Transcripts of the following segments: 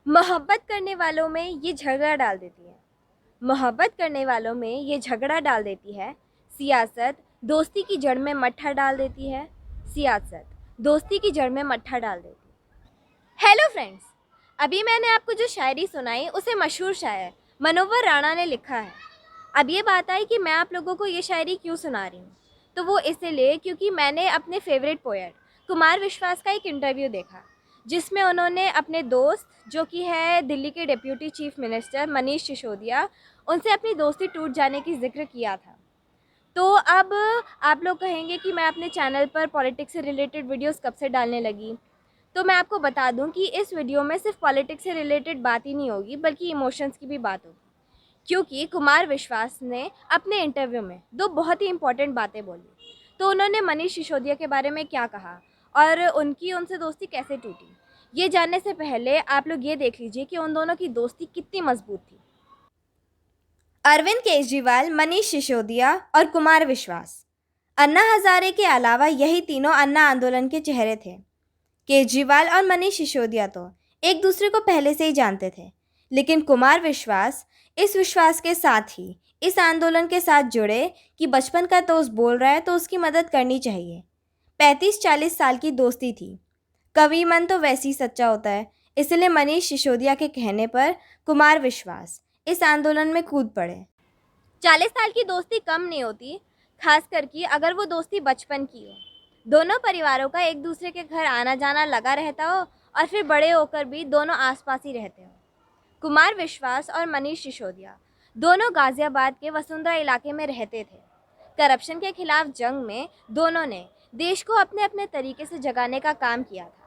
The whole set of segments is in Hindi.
मोहब्बत करने वालों में ये झगड़ा डाल देती है। मोहब्बत करने वालों में ये झगड़ा डाल देती है। सियासत दोस्ती की जड़ में मट्ठा डाल देती है। सियासत दोस्ती की जड़ में मट्ठा डाल देती है। हेलो फ्रेंड्स, अभी मैंने आपको जो शायरी सुनाई उसे मशहूर शायर मनोवर राणा ने लिखा है। अब ये बात आई कि मैं आप लोगों को ये शायरी क्यों सुना रही हूँ, तो वो इसलिए क्योंकि मैंने अपने फेवरेट पोएट कुमार विश्वास का एक इंटरव्यू देखा, जिसमें उन्होंने अपने दोस्त जो कि है दिल्ली के deputy chief minister Manish Sisodia, उनसे अपनी दोस्ती टूट जाने की जिक्र किया था। तो अब आप लोग कहेंगे कि मैं अपने चैनल पर पॉलिटिक्स से रिलेटेड वीडियोस कब से डालने लगी। तो मैं आपको बता दूं कि इस वीडियो में सिर्फ पॉलिटिक्स से रिलेटेड बात ही नहीं होगी, बल्कि इमोशंस की भी बात होगी। क्योंकि कुमार विश्वास ने अपने इंटरव्यू में दो बहुत ही इंपॉर्टेंट बातें बोली। तो उन्होंने मनीष सिसोदिया के बारे में क्या कहा और उनकी उनसे दोस्ती कैसे टूटी, ये जानने से पहले आप लोग ये देख लीजिए कि उन दोनों की दोस्ती कितनी मजबूत थी। अरविंद केजरीवाल, मनीष सिसोदिया और कुमार विश्वास, अन्ना हजारे के अलावा यही तीनों अन्ना आंदोलन के चेहरे थे। केजरीवाल और मनीष सिसोदिया तो एक दूसरे को पहले से ही जानते थे, लेकिन कुमार विश्वास इस विश्वास के साथ ही इस आंदोलन के साथ जुड़े कि बचपन का दोस्त बोल रहा है तो उसकी मदद करनी चाहिए। 35-40 साल की दोस्ती थी। कवि मन तो वैसे ही सच्चा होता है, इसलिए मनीष सिसोदिया के कहने पर कुमार विश्वास इस आंदोलन में कूद पड़े। 40 साल की दोस्ती कम नहीं होती, खास करके अगर वो दोस्ती बचपन की हो। दोनों परिवारों का एक दूसरे के घर आना जाना लगा रहता हो और फिर बड़े होकर भी दोनों आसपास ही रहते हो। कुमार विश्वास और मनीष सिसोदिया दोनों गाजियाबाद के वसुंधरा इलाके में रहते थे। करप्शन के खिलाफ जंग में दोनों ने देश को अपने अपने तरीके से जगाने का काम किया था।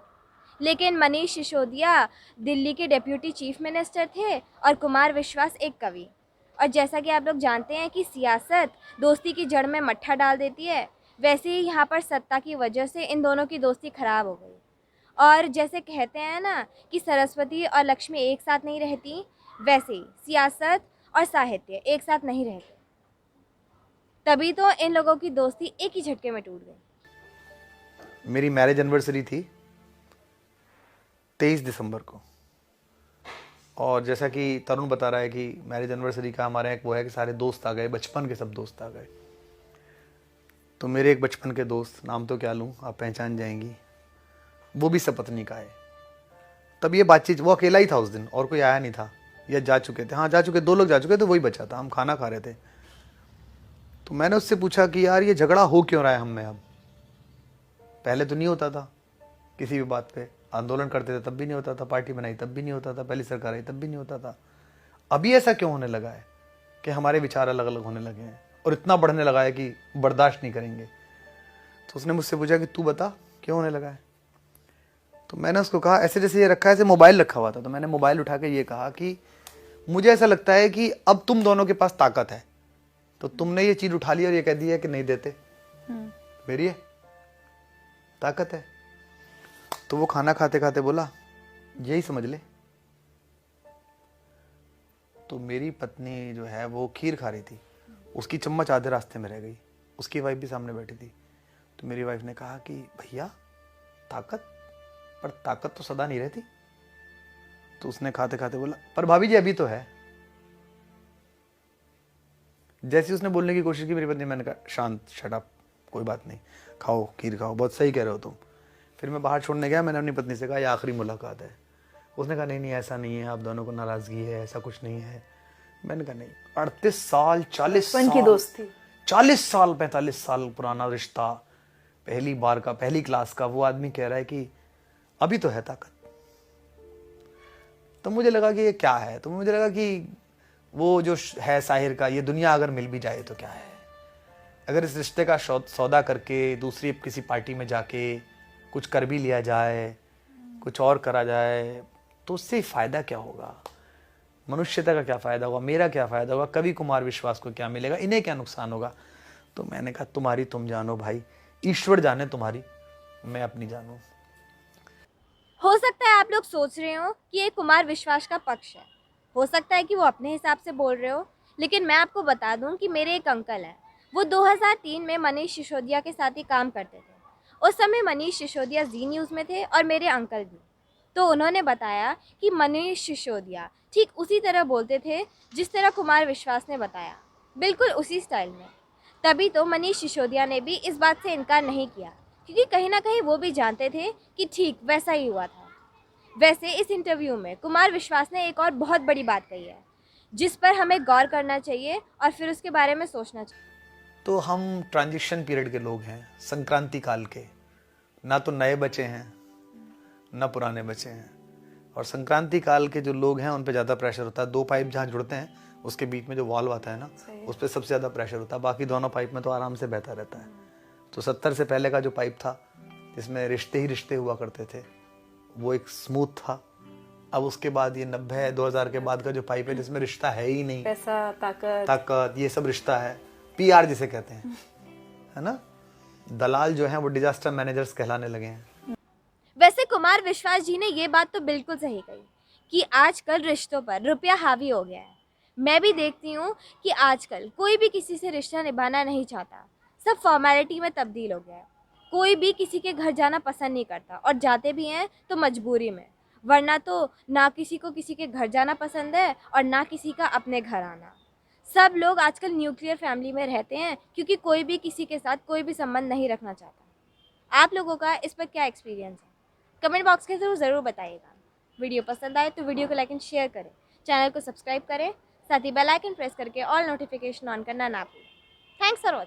लेकिन मनीष सिसोदिया दिल्ली के डिप्यूटी चीफ मिनिस्टर थे और कुमार विश्वास एक कवि। और जैसा कि आप लोग जानते हैं कि सियासत दोस्ती की जड़ में मट्ठा डाल देती है, वैसे ही यहाँ पर सत्ता की वजह से इन दोनों की दोस्ती खराब हो गई। और जैसे कहते हैं ना कि सरस्वती और लक्ष्मी एक साथ नहीं रहती, वैसे ही सियासत और साहित्य एक साथ नहीं रहते। तभी तो इन लोगों की दोस्ती एक ही झटके में टूट गई। मेरी मैरिज एनिवर्सरी थी 23 दिसंबर को, और जैसा कि तरुण बता रहा है कि मैरिज एनिवर्सरी का हमारे यहाँ एक वो है कि सारे दोस्त आ गए, बचपन के सब दोस्त आ गए। तो मेरे एक बचपन के दोस्त, नाम तो क्या लूँ, आप पहचान जाएंगी, वो भी सपत्नी का है। तब ये बातचीत, वो अकेला ही था उस दिन और कोई आया नहीं था, या जा चुके थे, हाँ जा चुके, 2 लोग जा चुके थे, वही बचा था। हम खाना खा रहे थे, तो मैंने उससे पूछा कि यार ये झगड़ा हो क्यों रहा है हम में अब। पहले तो नहीं होता था, किसी भी बात पे आंदोलन करते थे तब भी नहीं होता था, पार्टी बनाई तब भी नहीं होता था, पहली सरकार आई तब भी नहीं होता था। अभी ऐसा क्यों होने लगा है कि हमारे विचार अलग अलग होने लगे हैं और इतना बढ़ने लगा है कि बर्दाश्त नहीं करेंगे। तो उसने मुझसे पूछा कि तू बता क्यों होने लगा है। तो मैंने उसको कहा, ऐसे जैसे ये रखा है, ऐसे मोबाइल रखा हुआ था, तो मैंने मोबाइल उठा के ये कहा कि मुझे ऐसा लगता है कि अब तुम दोनों के पास ताकत है, तो तुमने ये चीज उठा ली और ये कह दी है कि नहीं देते, मेरी है ताकत है। तो वो खाना खाते खाते बोला, यही समझ ले। तो मेरी पत्नी जो है वो खीर खा रही थी, उसकी चम्मच आधे रास्ते में रह गई, उसकी वाइफ भी सामने बैठी थी। तो मेरी वाइफ ने कहा कि भैया ताकत, पर ताकत तो सदा नहीं रहती। तो उसने खाते खाते बोला, पर भाभी जी अभी तो है। जैसे उसने बोलने की कोशिश की, मेरी पत्नी, मैंने कहा शांत, शट अप, कोई बात नहीं, खाओ खीर खाओ, बहुत सही कह रहे हो तुम। फिर मैं बाहर छोड़ने गया, मैंने अपनी पत्नी से कहा ये आखिरी मुलाकात है। उसने कहा नहीं नहीं ऐसा नहीं है, आप दोनों को नाराजगी है, ऐसा कुछ नहीं है। मैंने कहा नहीं, 38 साल 40 साल की दोस्ती, 40 साल 45 साल पुराना रिश्ता, पहली बार का, पहली क्लास का, वो आदमी कह रहा है कि अभी तो है ताकत। तो मुझे लगा कि ये क्या है, तो मुझे लगा कि वो जो है साहिर का, ये दुनिया अगर मिल भी जाए तो क्या है, अगर इस रिश्ते का सौदा करके दूसरी किसी पार्टी में जाके कुछ कर भी लिया जाए, कुछ और करा जाए, तो उससे फ़ायदा क्या होगा, मनुष्यता का क्या फ़ायदा होगा, मेरा क्या फ़ायदा होगा, कवि कुमार विश्वास को क्या मिलेगा, इन्हें क्या नुकसान होगा। तो मैंने कहा तुम्हारी तुम जानो भाई, ईश्वर जाने तुम्हारी, मैं अपनी जानूं। हो सकता है आप लोग सोच रहे हो कि ये कुमार विश्वास का पक्ष है, हो सकता है कि वो अपने हिसाब से बोल रहे हो, लेकिन मैं आपको बता दूं कि मेरे एक अंकल हैं, वो 2003 में मनीष सिसोदिया के साथ ही काम करते थे। उस समय मनीष सिसोदिया जी न्यूज़ में थे और मेरे अंकल भी। तो उन्होंने बताया कि मनीष सिसोदिया ठीक उसी तरह बोलते थे जिस तरह कुमार विश्वास ने बताया, बिल्कुल उसी स्टाइल में। तभी तो मनीष सिसोदिया ने भी इस बात से इनकार नहीं किया, क्योंकि कहीं ना कहीं वो भी जानते थे कि ठीक वैसा ही हुआ था। वैसे इस इंटरव्यू में कुमार विश्वास ने एक और बहुत बड़ी बात कही है, जिस पर हमें गौर करना चाहिए और फिर उसके बारे में सोचना चाहिए। तो हम ट्रांजिशन पीरियड के लोग हैं, संक्रांति काल के, ना तो नए बचे हैं ना पुराने बचे हैं। और संक्रांति काल के जो लोग हैं उन पे ज़्यादा प्रेशर होता है। दो पाइप जहाँ जुड़ते हैं उसके बीच में जो वॉल्व आता है ना, उस पर सबसे ज़्यादा प्रेशर होता है, बाकी दोनों पाइप में तो आराम से बहता रहता है। तो 70 से पहले का जो पाइप था जिसमें रिश्ते ही रिश्ते हुआ करते थे, वो एक स्मूथ था। अब उसके बाद ये 90 2000 के बाद का जो पाइप है जिसमें रिश्ता है ही नहीं, पैसा, ताकत, ये सब रिश्ता है, PR जिसे कहते हैं, है ना। दलाल जो हैं वो डिजास्टर मैनेजर्स कहलाने लगे हैं। वैसे कुमार विश्वास जी ने ये बात तो बिल्कुल सही कही कि आजकल रिश्तों पर रुपया हावी हो गया है। मैं भी देखती हूँ कि आजकल कोई भी किसी से रिश्ता निभाना नहीं चाहता, सब फॉर्मेलिटी में तब्दील हो गया है। कोई भी किसी के घर जाना पसंद नहीं करता, और जाते भी हैं तो मजबूरी में, वरना तो ना किसी को किसी के घर जाना पसंद है और ना किसी का अपने घर आना। सब लोग आजकल न्यूक्लियर फैमिली में रहते हैं, क्योंकि कोई भी किसी के साथ कोई भी संबंध नहीं रखना चाहता। आप लोगों का इस पर क्या एक्सपीरियंस है? कमेंट बॉक्स के थ्रू ज़रूर बताइएगा। वीडियो पसंद आए तो वीडियो को लाइक एंड शेयर करें, चैनल को सब्सक्राइब करें, साथ ही बेल आइकन प्रेस करके ऑल नोटिफिकेशन ऑन करना ना भूलें। Thanks for watching.